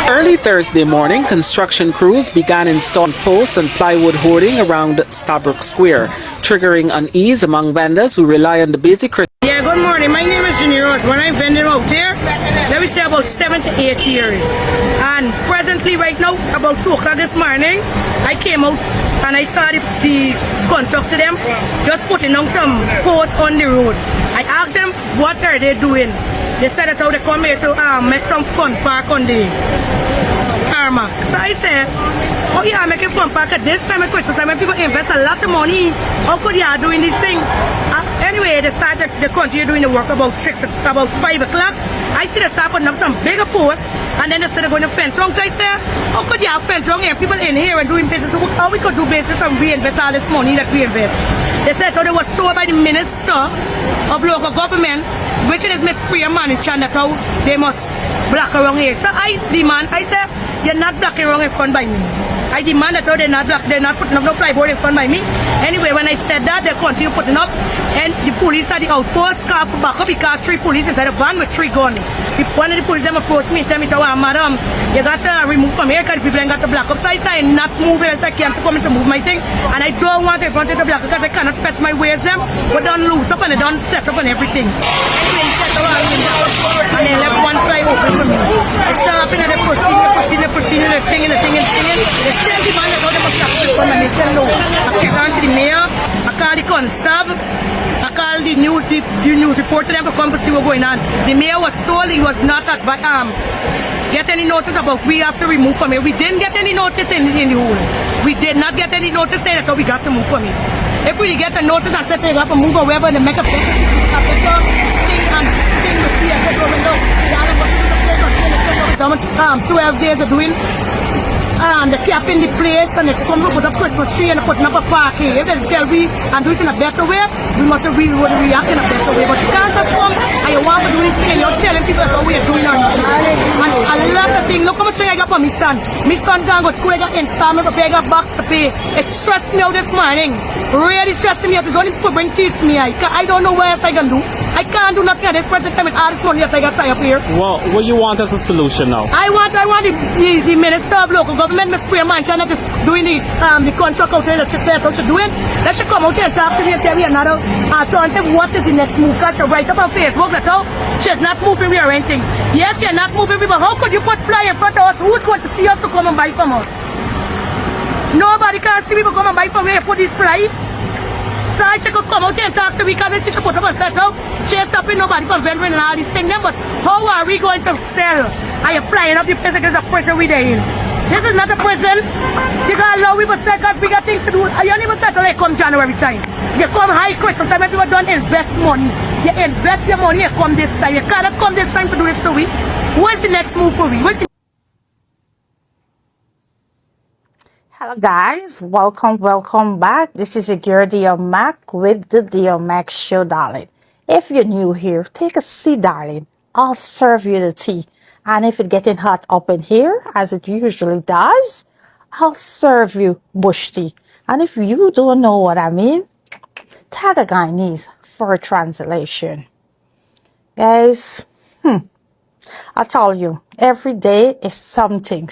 Early Thursday morning, construction crews began installing posts and plywood hoarding around Stabroek Square, triggering unease among vendors who rely on the basic. Yeah, good morning. My name is Jenny Rose. When I'm vending out here, let me say about 7 to 8 years. And presently, right now, about 2 o'clock this morning, I came out and I saw the contractor them just putting down some posts on the road. I asked them, what are they doing? They said that how they come here to make some fun park on the tarmac. So I said, oh yeah, making fun park at this time of Christmas time when people invest a lot of money. How could you are doing this thing? Anyway, they started, they continue doing the work about 5 o'clock. I see they start putting up some bigger posts and then they said they're going to fence wrong. So I said, how could you have fence wrong here? People in here and doing business. How we could do business and reinvest all this money that we invest? They said how they were stored by the Minister of Local Government, which is Miss Priya Manichan, that how they must block around here. So I demand, I said, you're not blocking wrong in front by me. I demand that they're not putting up no plyboard in front by me. Anyway, when I said that, they continue putting up, and the police at the outpost car back up because 3 police inside a van with 3 guns. One of the police them approached me, tell me, madam, you got to remove from here because the people ain't got to block up. So I said, I'm not moving, so I can't come in to move my thing, and I don't want everyone to block because I cannot fetch my ways them. But done loose up and they done set up and everything. Anyway, he set around me and they left one fly open for me. I saw up in the proceeding, the thing. They still demand that all the must have to come and they said no. I kept on to the mayor, I called the constable, I called the news reporter them to come to see what's going on. The mayor was told he was not at get any notice about we have to remove from here. We didn't get any notice in the hole. We did not get any notice saying that we got to move from here. If we get a notice and say they have to move or wherever and they make a better thing and thing with the window. 12 days of doing and they cap in the place and they come up with a Christmas tree and they putting up a party. If they tell we and do it in a better way, we must really react in a better way. But you can't just come and you want to do this thing, you're telling people that's how we are doing or not. And a lot of things, look how much I got for my son. My son can't go to school, I got installment to pay, I got box to pay. It's stressing me out this morning. Really stressing me out. It's only people bring teeth to me. I don't know what else I can do. I can't do nothing at this present time with all this money that I got tied up here. Well, what you want as a solution now? I want the Minister of Local Government, Ms. Priya Manichan, that is doing the contract out there that she said how she's doing. That she come out here and talk to me and tell me another alternative. What is the next move? Because she write up on Facebook that how she's not moving me or anything. Yes, you're not moving me, but how could you put fly in front of us? Who's going to see us to come and buy from us? Nobody can see people come and buy from me and put this fly. So I should come out here and talk to me because I see she put up and said, no, she ain't stopping nobody from vending and all these things. But how are we going to sell? Are you flying up the place against a prison we there in? This is not a prison. You can't allow people to say because we got things to do. You don't even say till they come January time. You come high Christmas time when people don't invest money. You invest your money, you come this time. You cannot come this time to do this to we. What's the next move for we? Hello guys, welcome back. This is your girl Dio Mac with the Dio Mac Show, darling. If you're new here, take a seat, darling. I'll serve you the tea. And if it's getting hot up in here, as it usually does, I'll serve you bush tea. And if you don't know what I mean, tag a Guyanese for a translation. Guys, I tell you, every day is something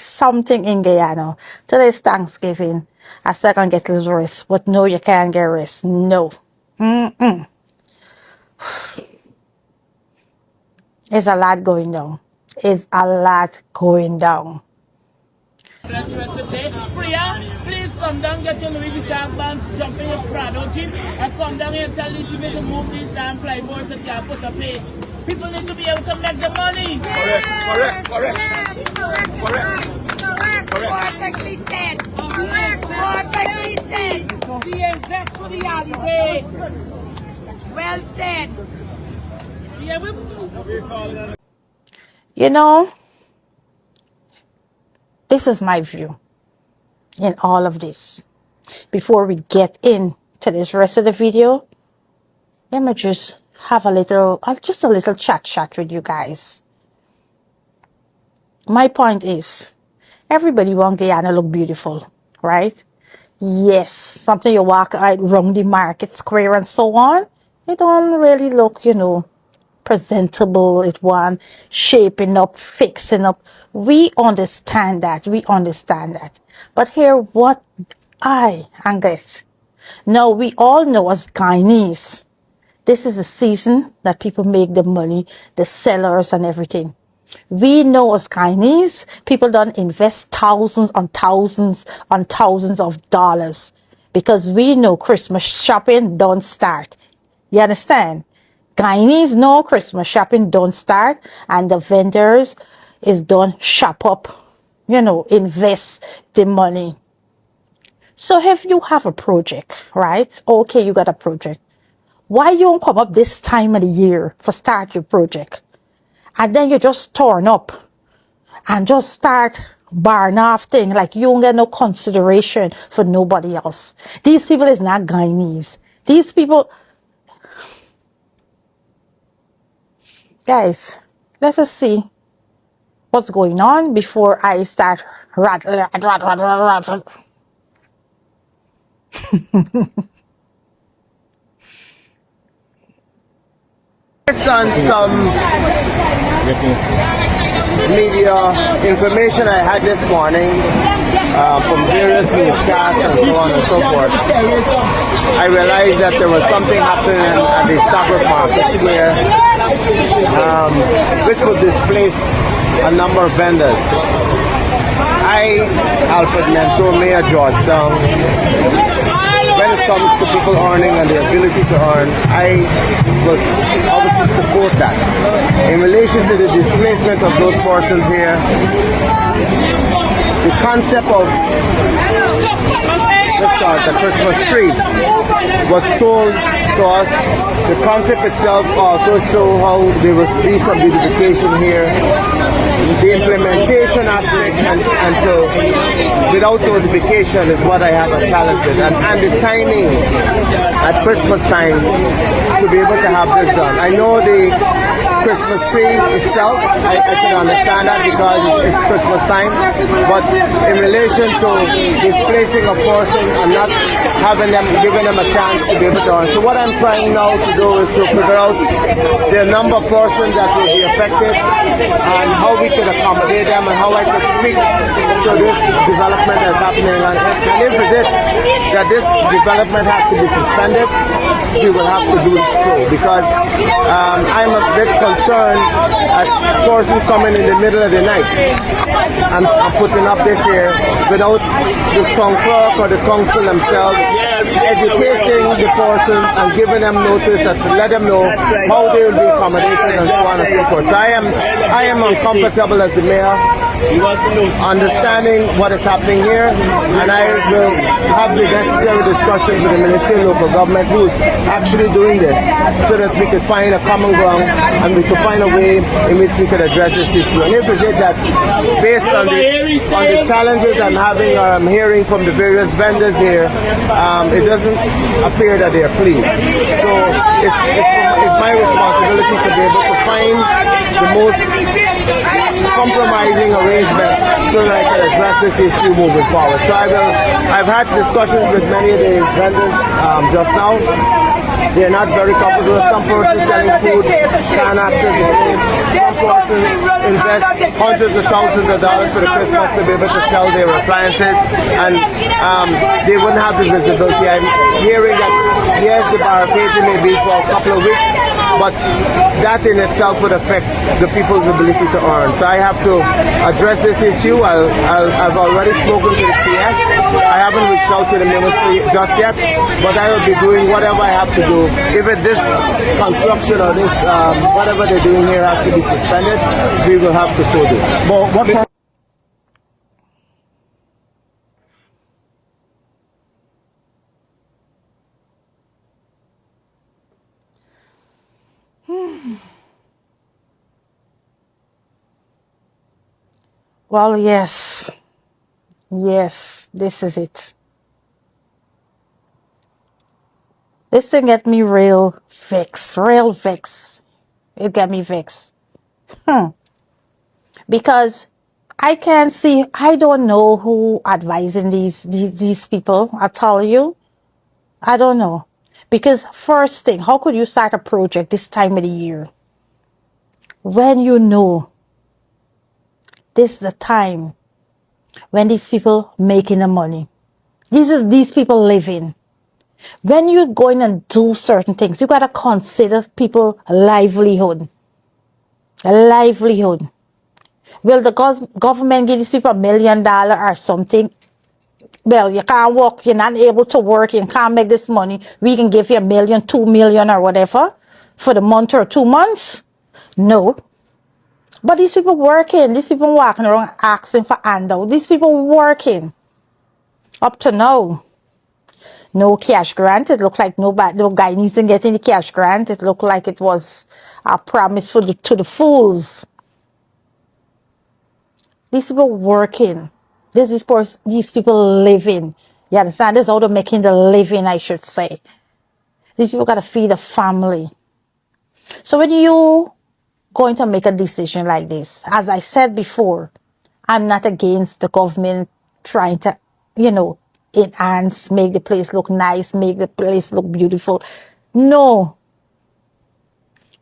in Guyana. Today's Thanksgiving. I said I can get a little rest, but no, you can't get rest. No. It's a lot going down. It's a lot going down. Priya, please come down, get your Louis Vuitton bag, jump in your Prado jeep, and come down here and tell these people to move these damn plyboards that you have put up here. People need to be able to make the money. Correct. Perfectly said. Perfectly said. We invest for the holiday. Well said. Yeah, You know, this is my view in all of this. Before we get into this rest of the video, let me just have a little chat with you guys. My point is, everybody want Guyana look beautiful, right? Yes, something you walk out around the market square and so on, it don't really look, presentable, it want shaping up, fixing up. We understand that. We understand that. But here, what and this. Now, we all know as Guyanese, this is the season that people make the money, the sellers and everything. We know as Guyanese, people don't invest thousands on thousands on thousands of dollars because we know Christmas shopping don't start. You understand? Guyanese know Christmas shopping don't start and the vendors is don't shop up, invest the money. So if you have a project, right? Okay, you got a project. Why you don't come up this time of the year for start your project? And then you just turn up and just start barring off thing like you don't get no consideration for nobody else. These people is not Guyanese. These people, guys, let us see what's going on before I start rattling. Based on some media information I had this morning from various newscasts and so on and so forth, I realized that there was something happening at the Stabroek market where which would displace a number of vendors. I, Alfred Mentor, Mayor Georgetown, when it comes to people earning and their ability to earn, I will obviously support that. In relation to the displacement of those persons here, the concept of the Christmas tree was told to us. The concept itself also showed how there will be some beautification here. The implementation aspect and so without notification is what I have a challenge with. And the timing at Christmas time to be able to have this done. I know the Christmas tree itself, I can understand that because it's Christmas time, but in relation to displacing a person and not giving them a chance to be able to earn. So what I'm trying now to do is to figure out the number of persons that will be affected and how we can accommodate them and how I could speak to this development that's happening. And if it's it that this development has to be suspended, we will have to do so because I'm a bit concerned at persons coming in the middle of the night and putting up this here without the town clerk or the council themselves educating the person and giving them notice and to let them know how they will be accommodated and so on and so forth. So I am uncomfortable as the mayor understanding what is happening here, and I will have the necessary discussions with the Ministry of Local Government who is actually doing this so that we could find a common ground and we could find a way in which we could address this issue. And if it's it that based on the challenges I'm hearing from the various vendors here, it doesn't appear that they are pleased. So it's my responsibility to be able to find the most compromising arrangement so that I can address this issue moving forward. So I've had discussions with many of the vendors just now. They're not very comfortable. Some persons selling food can't access the place. Some persons invest hundreds of thousands of dollars for the Christmas to be able to sell their appliances, and they wouldn't have the visibility. I'm hearing that yes, the barricade may be for a couple of weeks, but that in itself would affect the people's ability to earn. So I have to address this issue. I've already spoken to the CS. I haven't reached out to the ministry just yet, but I will be doing whatever I have to do. If this construction or this whatever they're doing here has to be suspended, we will have to so do. But what Well, yes. Yes, this is it. This thing get me real vexed. It get me vexed. Because I can't see, I don't know who advising these people. I tell you, I don't know. Because first thing, how could you start a project this time of the year? when you know this is the time when these people making the money. These people living. When you're going and do certain things, you got to consider people livelihood. Livelihood. Will the government give these people $1 million or something? Well, you can't work, you're not able to work, you can't make this money. We can give you $1 million, $2 million or whatever for the month or 2 months. No. But these people working, these people walking around asking for handout. These people working. Up to now. No cash grant. It looked like no Guyanese didn't get any cash grant. It looked like it was a promise to the fools. These people working. These people living. You understand? This is how they're making the living, I should say. These people got to feed a family. So when you going to make a decision like this, as I said before, I'm not against the government trying to, enhance, make the place look nice, make the place look beautiful. No.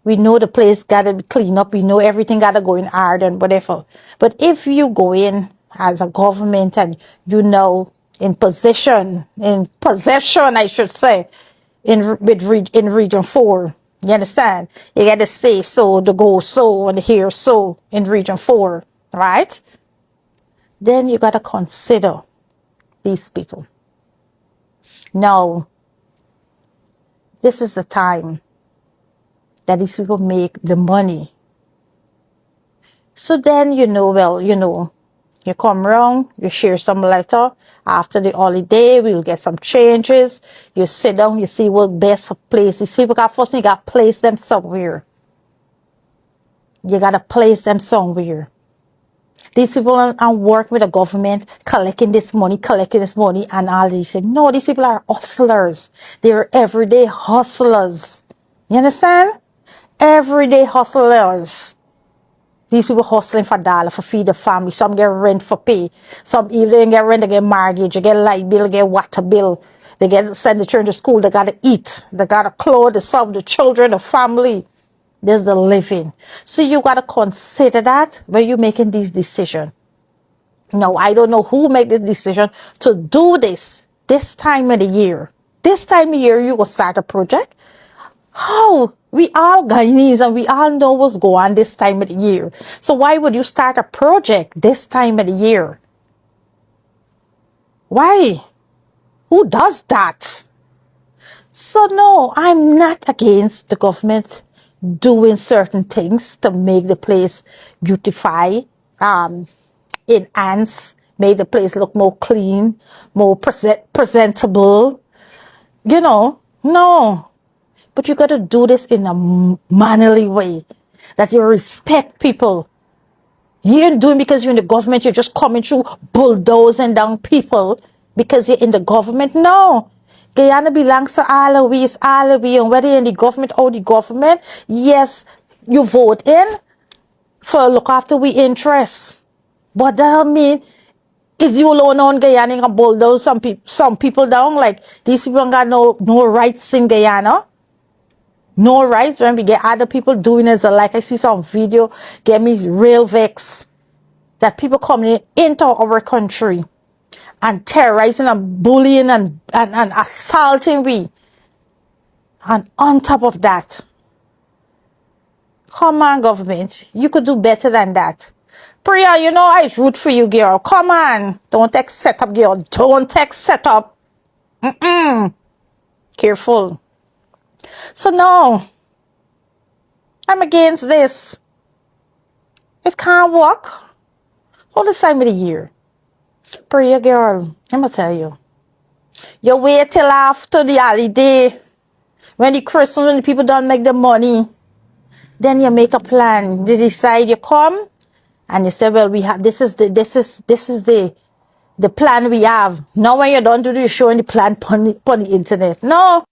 We know the place got to be cleaned up. We know everything got to go in hard and whatever. But if you go in as a government and in possession, I should say, in Region 4, you understand? You got to say so, to go so, and hear so in Region 4, right? Then you got to consider these people. Now, this is the time that these people make the money. So then, you come around, you share some letter. After the holiday, we'll get some changes. You sit down, you see what best place these people got. First, you got to place them somewhere. You got to place them somewhere. These people are working with the government, collecting this money, and all these things. No, these people are hustlers. They're everyday hustlers. You understand? Everyday hustlers. These people hustling for dollar, for feed the family. Some get rent for pay. Some even get rent, they get mortgage, they get light bill, they get water bill. They get send the children to school, they got to eat. They got to clothe, they serve the children, the family. There's the living. So you got to consider that when you're making these decisions. Now, I don't know who made the decision to do this time of the year. This time of year, you will start a project. How? We all Guyanese and we all know what's going on this time of the year. So why would you start a project this time of the year? Why? Who does that? So no, I'm not against the government doing certain things to make the place beautify, enhance, make the place look more clean, more presentable. No. But you got to do this in a mannerly way, that you respect people. You ain't doing because you're in the government, you're just coming through bulldozing down people because you're in the government. No. Guyana belongs to all of we, it's all of we, and whether you're in the government or the government, yes, you vote in for look after we interests. But that mean, is you alone on Guyana and bulldoze some people down? Like, these people don't got no rights in Guyana. No rights. When we get other people doing it, like I see some video, get me real vex that people coming into our country and terrorizing and bullying and assaulting we. And on top of that, come on, government, you could do better than that. Priya, I root for you, girl. Come on. Don't take setup, girl. Don't take setup. Careful. So no, I'm against this. It can't work. All the time of the year. Priya, girl, I'm going to tell you. You wait till after the holiday. When the Christmas, when the people don't make the money. Then you make a plan. They decide you come. And you say, well, we have, this is the plan we have. Now when you don't do the show and the plan on the internet. No.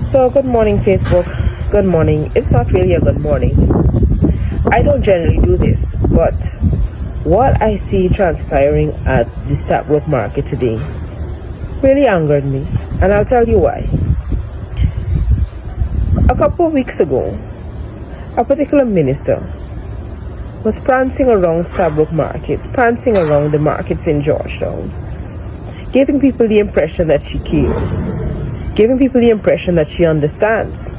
So good morning, Facebook. Good morning. It's not really a good morning. I don't generally do this, but what I see transpiring at the Stabroek market today really angered me, and I'll tell you why. A couple of weeks ago, a particular minister was prancing around Stabroek Market, prancing around the markets in Georgetown, giving people the impression that she cares, giving people the impression that she understands,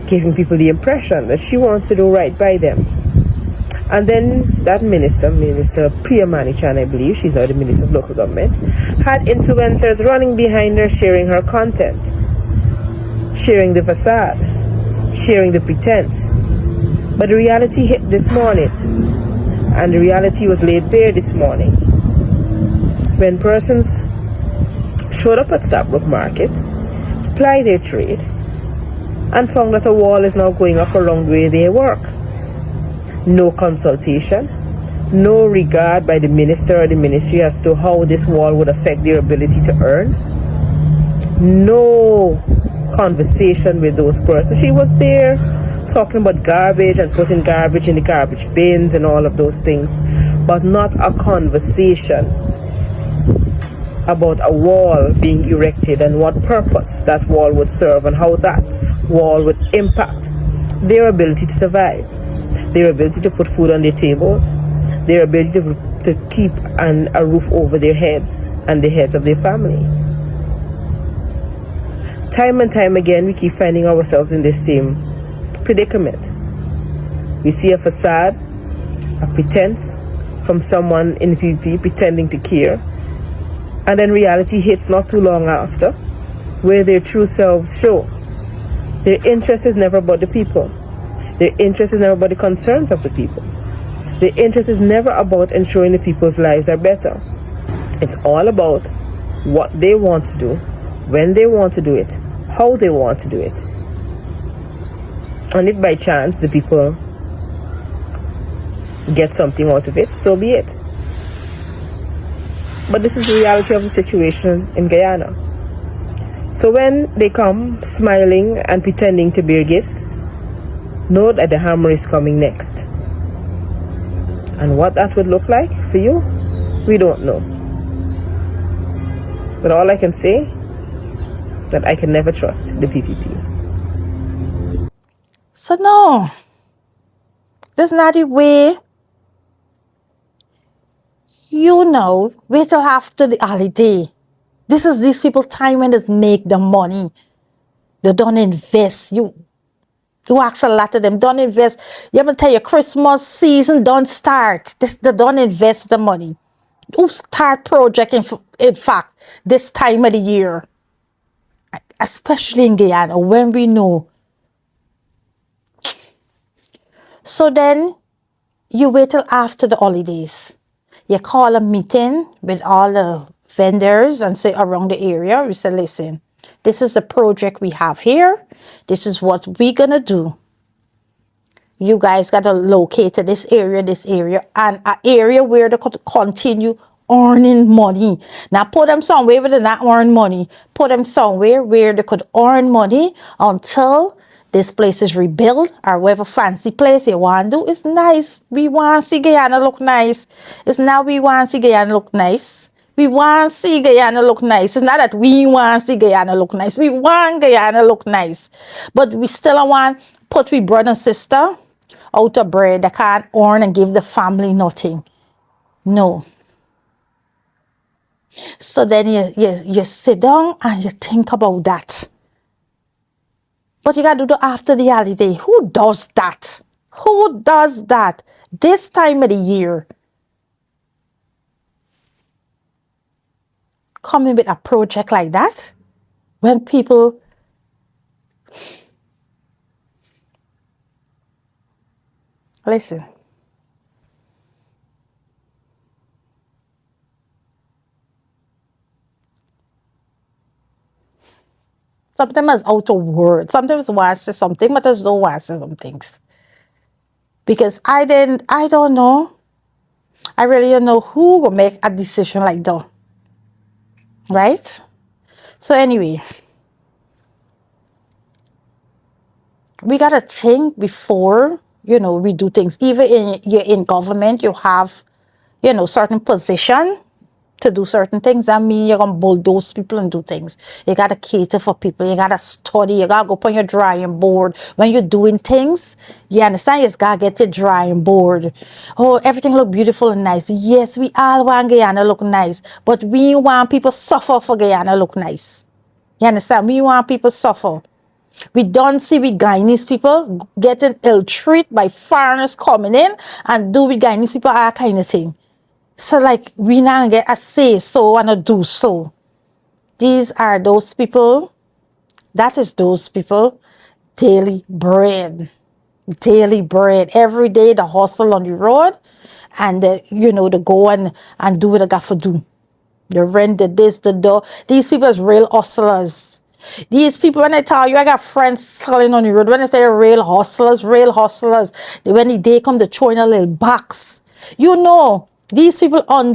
giving people the impression that she wants to do right by them. And then that Minister Priya Manichan, I believe, she's now the Minister of Local Government, had influencers running behind her, sharing her content, sharing the facade, sharing the pretense. But the reality hit this morning, and the reality was laid bare this morning, when persons showed up at Stabroek Market to ply their trade and found that a wall is now going up around where they work. No consultation, no regard by the minister or the ministry as to how this wall would affect their ability to earn. No conversation with those persons. She was there talking about garbage and putting garbage in the garbage bins and all of those things, but not a conversation about a wall being erected and what purpose that wall would serve and how that wall would impact their ability to survive, their ability to put food on their tables, their ability to keep a roof over their heads and the heads of their family. Time and time again, we keep finding ourselves in this same predicament. We see a facade, a pretense from someone in the PPP pretending to care, and then reality hits not too long after, where their true selves show. Their interest is never about the people. Their interest is never about the concerns of the people. Their interest is never about ensuring the people's lives are better. It's all about what they want to do, when they want to do it, how they want to do it. And if by chance the people get something out of it, so be it. But this is the reality of the situation in Guyana. So when they come smiling and pretending to bear gifts, know that the hammer is coming next. And what that would look like for you, we don't know. But all I can say, that I can never trust the PPP. So no, that's not the way. Wait till after the holiday. This is these people time when they make the money. They don't invest. You ask a lot of them, don't invest. You ever tell your Christmas season don't start. They don't invest the money. Who start project in fact this time of the year? Especially in Guyana, when we know. So then, you wait till after the holidays. You call a meeting with all the vendors and say around the area, we say, listen, this is the project we have here. This is what we're going to do. You guys got to locate this area, and an area where they could continue earning money. Now put them somewhere where they not earn money. Put them somewhere where they could earn money until this place is rebuilt, or whatever fancy place you want to do. It's nice. We want to see Guyana look nice. It's now we want to see Guyana look nice. We want to see Guyana look nice. It's not that we want to see Guyana look nice. We want Guyana look nice. But we still want to put we brother and sister out of bread that can't earn and give the family nothing. No. So then you sit down and you think about that. But you got to do after the holiday. Who does that? Who does that? This time of the year. Coming with a project like that. When people... Listen. Sometimes it's out of words. Sometimes I want to say something, but I don't want to say some things. Because I don't know. I really don't know who will make a decision like that. Right? So anyway. We got to think before, we do things. Even you're in government, you have, certain position. to do certain things. I mean, you're gonna bulldoze people and do things. You gotta cater for people. You gotta study. You gotta go up on your drawing board. When you're doing things, you understand? You just gotta get your drawing board. Oh, everything look beautiful and nice. Yes, we all want Guyana look nice, but we want people suffer for Guyana look nice. You understand? We want people suffer. We don't see we Guyanese people getting ill-treated by foreigners coming in and do we Guyanese people all kind of thing. So like we now get a say so and a do so. These are those people. That is those people. Daily bread. Daily bread. Every day the hustle on the road. And the go and do what they got to do. The rent, the this, the door. These people is real hustlers. These people, when I tell you, I got friends selling on the road. When I tell you real hustlers. When the day come, they throw in a little box. These people on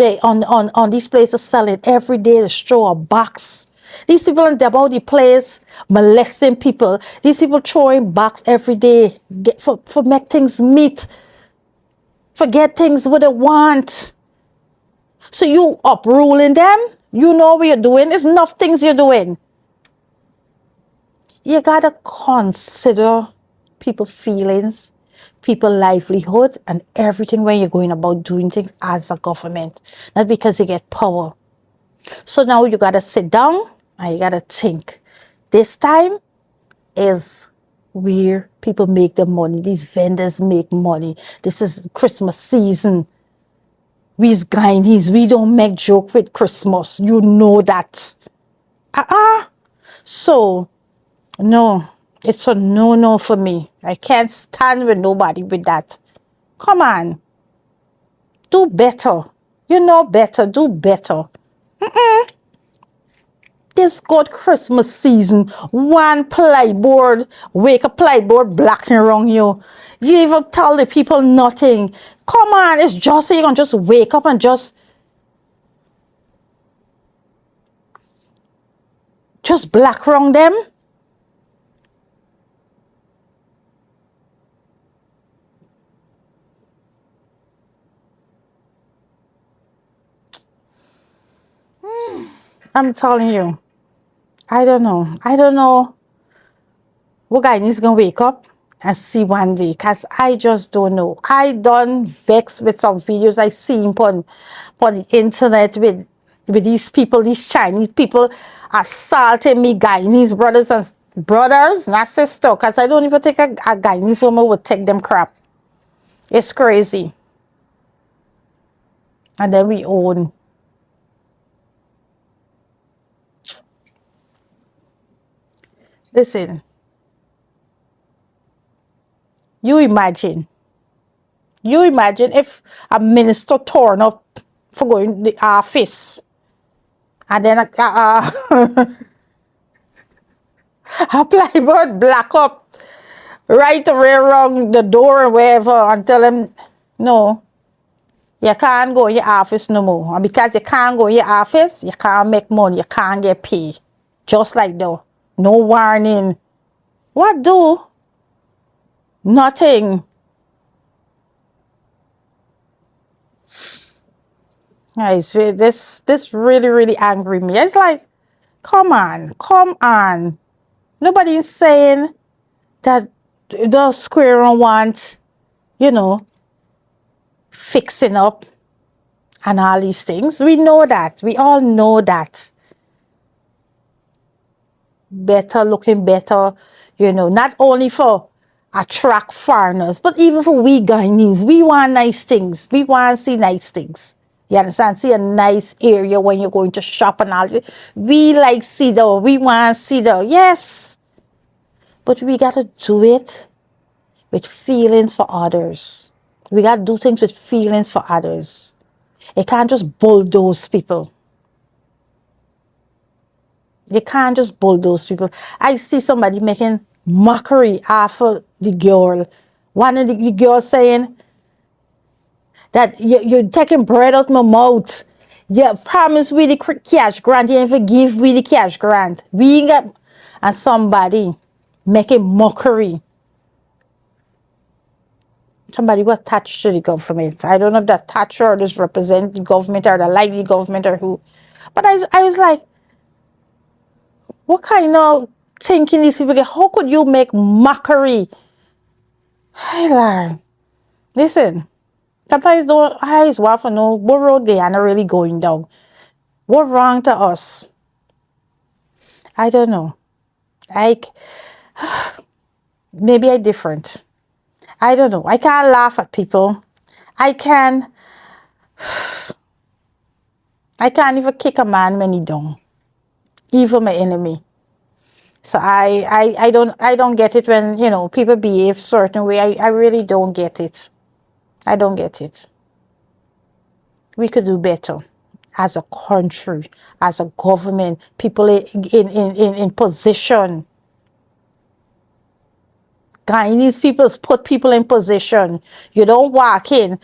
these places selling every day, they throw a box. These people on about the place molesting people. These people throwing box every day for make things meet. For get things what they want. So you upruling them. You know what you're doing. It's enough things you're doing. You gotta consider people's feelings, people's livelihood, and everything when you're going about doing things as a government. Not because you get power. So now you gotta sit down and you gotta think. This time is where people make the money. These vendors make money. This is Christmas season. We's Guyanese, we don't make joke with Christmas. You know that. So, no, it's a no for me. I can't stand with nobody with that. Come on. Do better. You know better. Do better. This good Christmas season. One plyboard. Wake a plyboard blocking around you. You even tell the people nothing. Come on. It's just so you can just wake up and just black around them. I'm telling you, I don't know what guy is going to wake up and see one day, because I just don't know. I done vex with some videos I seen on the internet with these people, these Chinese people assaulting me, Guyanese brothers, not sister, because I don't even think a Guyanese woman would take them crap. It's crazy. And then we own. Listen, you imagine if a minister torn up for going to the office and then a plyboard black up right away around the door or wherever and tell them, no, you can't go in your office no more. And because you can't go in your office, you can't make money, you can't get paid. Just like that. No warning. What do? Nothing. Guys, this really angry me. It's like, come on. Nobody is saying that the square one want, fixing up and all these things. We know that. We all know that. Better, looking better, not only for attract foreigners, but even for we Guyanese. We want nice things. We want to see nice things. You understand? See a nice area when you're going to shop and all. We like cedar. We want cedar. Yes. But we got to do it with feelings for others. We got to do things with feelings for others. You can't just bulldoze people. You can't just bulldoze people. I see somebody making mockery after the girl. One of the girls saying that you're taking bread out my mouth. You promise we the cash grant. You ain't forgive we the cash grant. We ain't got... And somebody making mockery. somebody was attached to the government. I don't know if that attached or just represent the government or the like the government or who. But I was like, what kind of thinking these people get? How could you make mockery? Hey, Lord. Listen, sometimes though, I just want to know what road Guyana really going down. What wrong to us? I don't know. Like, maybe I different. I don't know. I can't laugh at people. I can't even kick a man when he down. Even my enemy. So I don't get it when, people behave certain way. I really don't get it. I don't get it. We could do better as a country, as a government, people in position. Guyanese people put people in position. You don't walk in.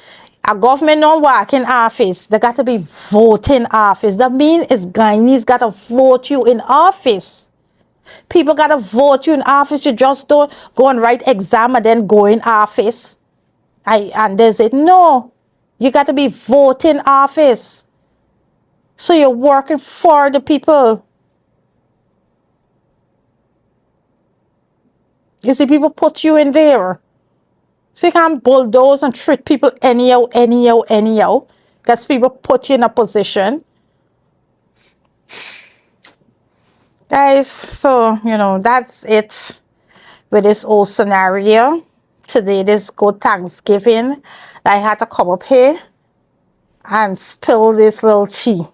A government don't walk in office. They got to be voting office. That means is Guyanese got to vote you in office. People got to vote you in office. You just don't go and write exam and then go in office. And there's it. No. You got to be voting office. So you're working for the people. You see, people put you in there. So you can't bulldoze and treat people anyhow. Because people put you in a position. Guys, so, that's it with this whole scenario. Today, this good Thanksgiving. I had to come up here and spill this little tea.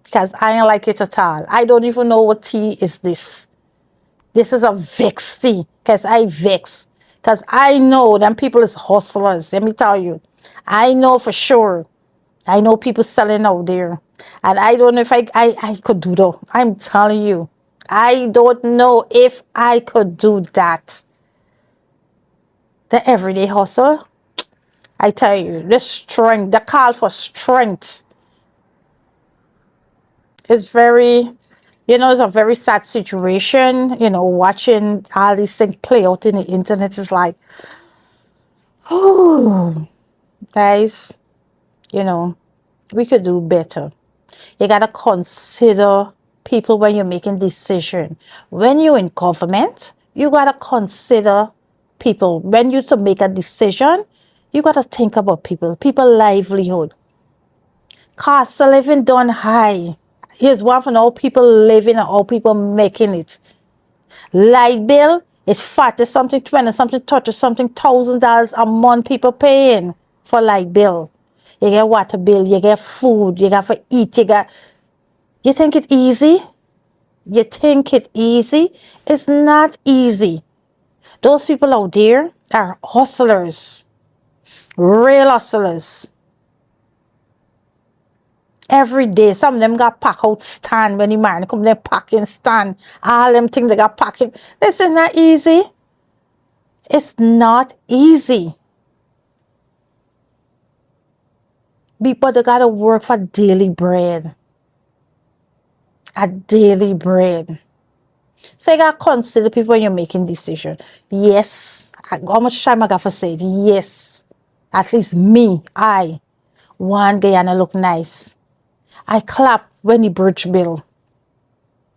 Because I don't like it at all. I don't even know what tea is this. This is a vex tea. Because I vex. Because I know them people is hustlers. Let me tell you. I know for sure. I know people selling out there. And I don't know if I could do that. I'm telling you. I don't know if I could do that. The everyday hustle. I tell you. The strength. The call for strength. It's very... it's a very sad situation, watching all these things play out in the internet is like, oh, guys, we could do better. You got to consider people when you're making decisions. When you're in government, you got to consider people. When you to make a decision, you got to think about people livelihood. Cost of living done high. Here's one for all people living and all people making it. Light bill is 40 something, 20 something, 30 something $1,000 a month people paying for light bill. You get water bill, you get food, you got for eat, you think it easy? You think it easy? It's not easy. Those people out there are hustlers. Real hustlers. Every day, some of them got pack out stand when the man come there packing stand. All them things they got packing. This is not easy. It's not easy. People, they gotta work for daily bread. A daily bread. So you gotta consider people when you're making decisions. Yes. How much time I got for say it? Yes. At least me, I want Guyana look nice. I clap when the bridge bill.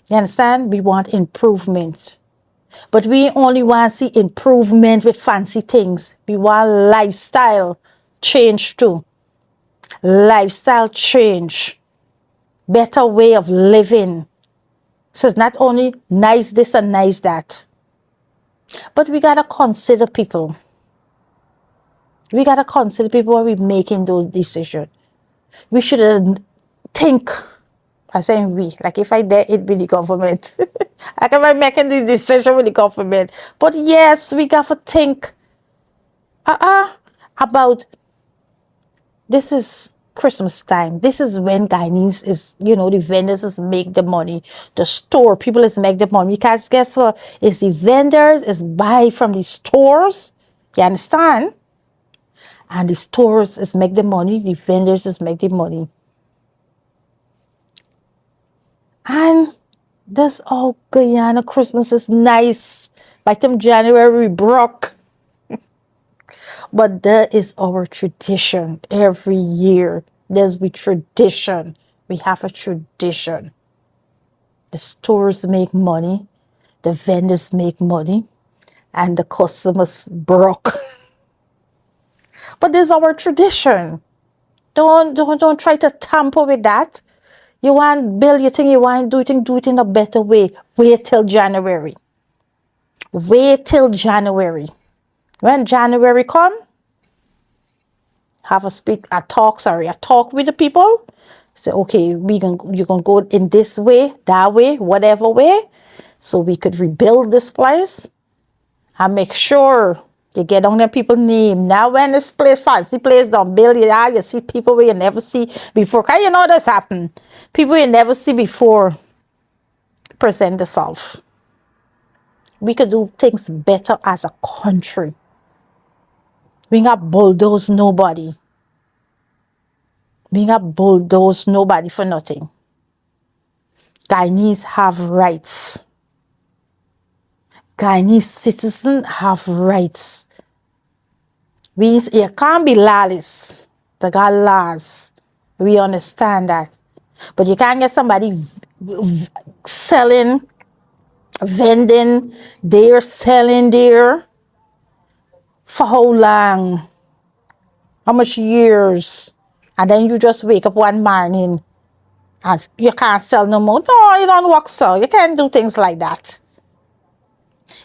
You understand? We want improvement. But we only want to see improvement with fancy things. We want lifestyle change too. Lifestyle change. Better way of living. So it's not only nice this and nice that. But we got to consider people. We got to consider people when we're making those decisions. We should think, I'm saying we, like if I dare, it be the government. I can be making the decision with the government. But yes, we got to think about, this is Christmas time. This is when Guyanese is, the vendors is make the money. The store, people is make the money. Because guess what? It's the vendors is buy from the stores. You understand? And the stores is make the money. The vendors is make the money. And this Guyana Christmas is nice. By the time January we broke. But that is our tradition. Every year, there's the tradition. We have a tradition. The stores make money, the vendors make money, and the customers broke. But this is our tradition. Don't try to tamper with that. You want to build your thing, you want to do it in a better way. Wait till January. Wait till January. When January come, have a talk with the people. Say, okay, you can go in this way, that way, whatever way, so we could rebuild this place and make sure you get on the people's name. Now when this place, fancy place don't build it out, you see people where you never see before. Can you know this happen? People you never see before present themselves. We could do things better as a country. We not bulldoze nobody. We not bulldoze nobody for nothing. Guyanese have rights. Guyanese citizens have rights. You can't be lawless. They got laws. We understand that. But you can't get somebody selling, vending there, selling there. For how long? How much years? And then you just wake up one morning and you can't sell no more. No, you don't work so. You can't do things like that.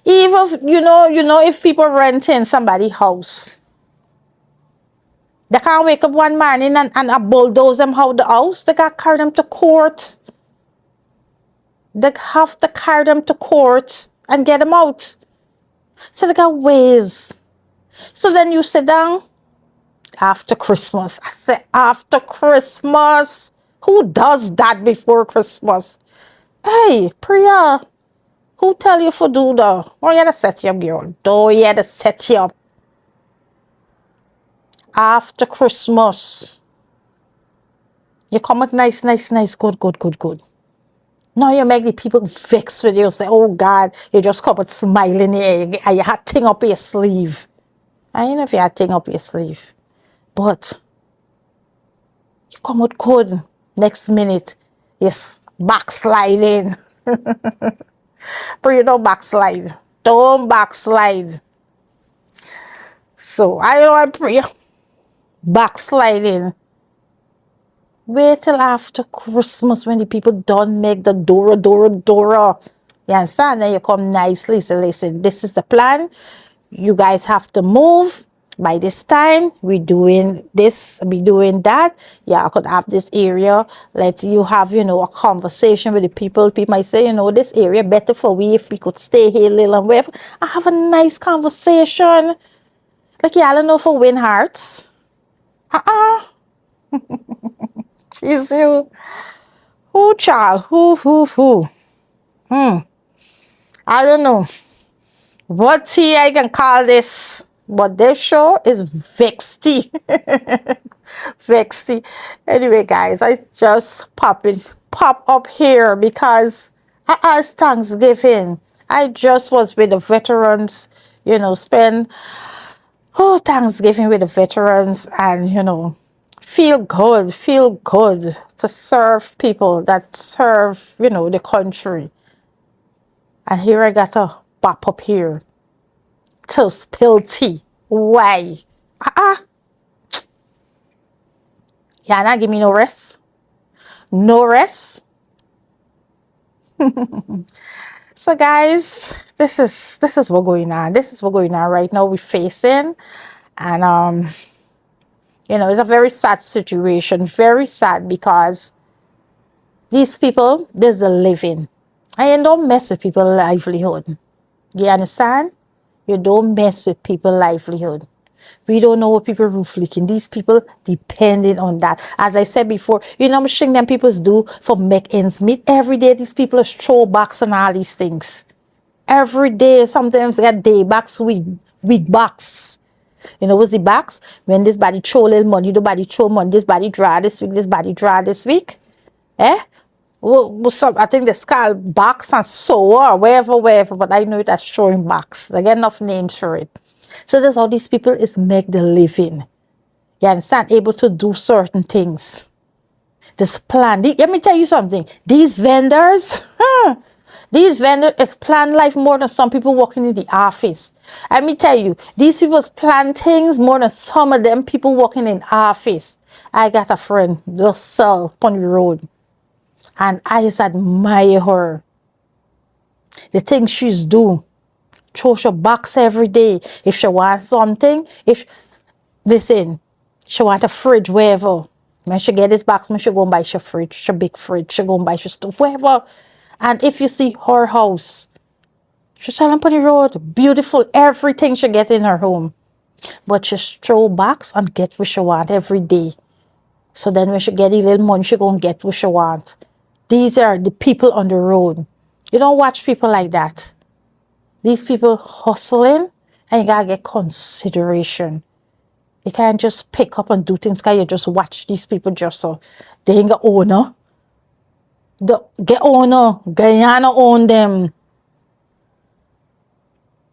Even if, if people rent in somebody's house, they can't wake up one morning and bulldoze them out the house. They got to carry them to court. They have to carry them to court and get them out. So they got ways. So then you sit down after Christmas. I say after Christmas. Who does that before Christmas? Hey, Priya, who tell you for do that? Oh, you had to set you up, girl. Oh, you had to set you up. After Christmas. You come out nice, good. Now you make the people vex with you. Say, oh God, you just come out smiling here and you had thing up your sleeve. I don't know if you had thing up your sleeve. But you come out good. Next minute, yes, backsliding. But you don't backslide. Don't backslide. So I pray. Backsliding. Wait till after Christmas when the people don't make the Dora. You understand? Then you come nicely. So listen, this is the plan. You guys have to move. By this time, we doing this, we doing that. Yeah, I could have this area. Let you have, a conversation with the people. People might say, this area better for we if we could stay here a little and whatever. I have a nice conversation. Like, y'all don't know for win hearts. Jeez, you. Who, child? Who? I don't know. What tea I can call this? But this show is vexty. Vexty. Anyway, guys, I just pop up here because as Thanksgiving, I just was with the veterans, spend Thanksgiving with the veterans and, feel good to serve people that serve, the country. And here I got to pop up here to spill tea. Why? Yeah, not give me no rest. No rest. So guys, this is what going on. This is what going on right now. We're facing, and it's a very sad situation. Very sad because these people, there's a living. And don't mess with people's livelihood. You understand? You don't mess with people's livelihood. We don't know what people roof leaking. These people depending on that. As I said before, how much thing them people do for make ends meet. Every day these people are throwbacks and all these things. Every day, sometimes they get day backs, week backs. What's the backs? When this body throw little money, the body throw money, this body draw this week, this body draw this week. I think the skull box and so or wherever, but I know it as showing box. They get enough names for it. So that's how these people is make the living. You understand? Able to do certain things. This plan. Let me tell you something. These vendors, these vendors is plan life more than some people working in the office. Let me tell you, these people plan things more than some of them people working in office. I got a friend will sell on the road, and I just admire her. The things she's do. Throw her box every day. If she wants something, listen, she want a fridge, wherever. When she get this box, when she go and buy she fridge, she big fridge, she go and buy she stuff, wherever. And if you see her house, she selling on the road, beautiful, everything she get in her home. But she throw box and get what she want every day. So then when she get a little money, she go and get what she want. These are the people on the road. You don't watch people like that. These people hustling, and you gotta get consideration. You can't just pick up and do things because you just watch these people just so. They ain't got owner. Get owner. Guyana own them.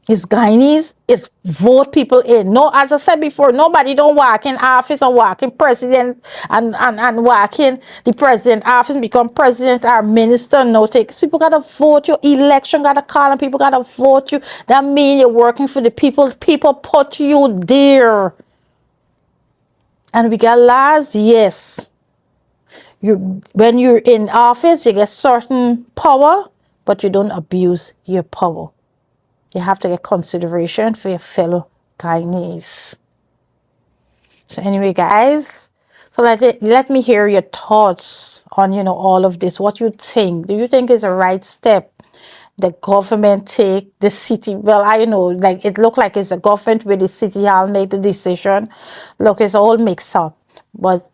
It's Guyanese. It's vote people in. No, as I said before, nobody don't walk in office and walk in president and walk in the president office, become president or minister. No, takes people gotta vote you. Election gotta call and people gotta vote you. That means you're working for the people. People put you there. And we got laws, yes. When you're in office, you get certain power, but you don't abuse your power. You have to get consideration for your fellow Guyanese. So anyway, guys, so let me hear your thoughts on, all of this. What you think? Do you think is a right step the government take, the city? Well, I know, like, it look like it's the government with the city hall make the decision. Look, it's all mixed up. But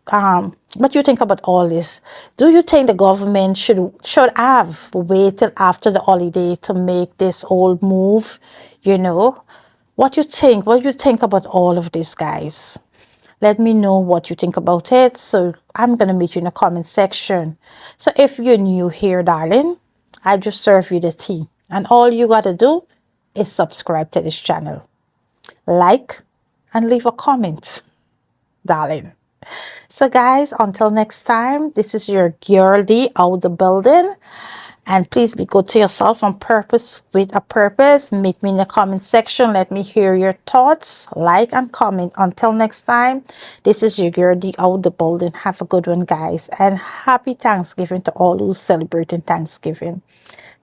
what you think about all this? Do you think the government should have waited till after the holiday to make this whole move? What you think? What you think about all of this, guys? Let me know what you think about it. So I'm gonna meet you in the comment section. So if you're new here, darling, I just serve you the tea, and all you gotta do is subscribe to this channel, like, and leave a comment, darling. So guys, until next time, this is your girl D out the building, and please be good to yourself on purpose with a purpose. Meet me in the comment section. Let me hear your thoughts, like and comment. Until next time, this is your girl D out the building. Have a good one, guys, and happy Thanksgiving to all who's celebrating Thanksgiving.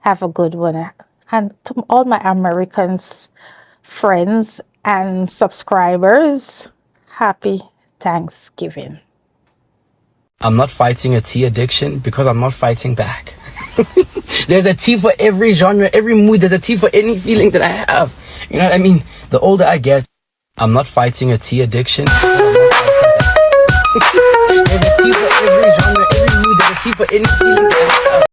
Have a good one, and to all my Americans friends and subscribers, happy Thanksgiving. I'm not fighting a tea addiction because I'm not fighting back. There's a tea for every genre, every mood. There's a tea for any feeling that I have. You know what I mean? The older I get, I'm not fighting a tea addiction because I'm not fighting back. There's a tea for every genre, every mood. There's a tea for any feeling that I have.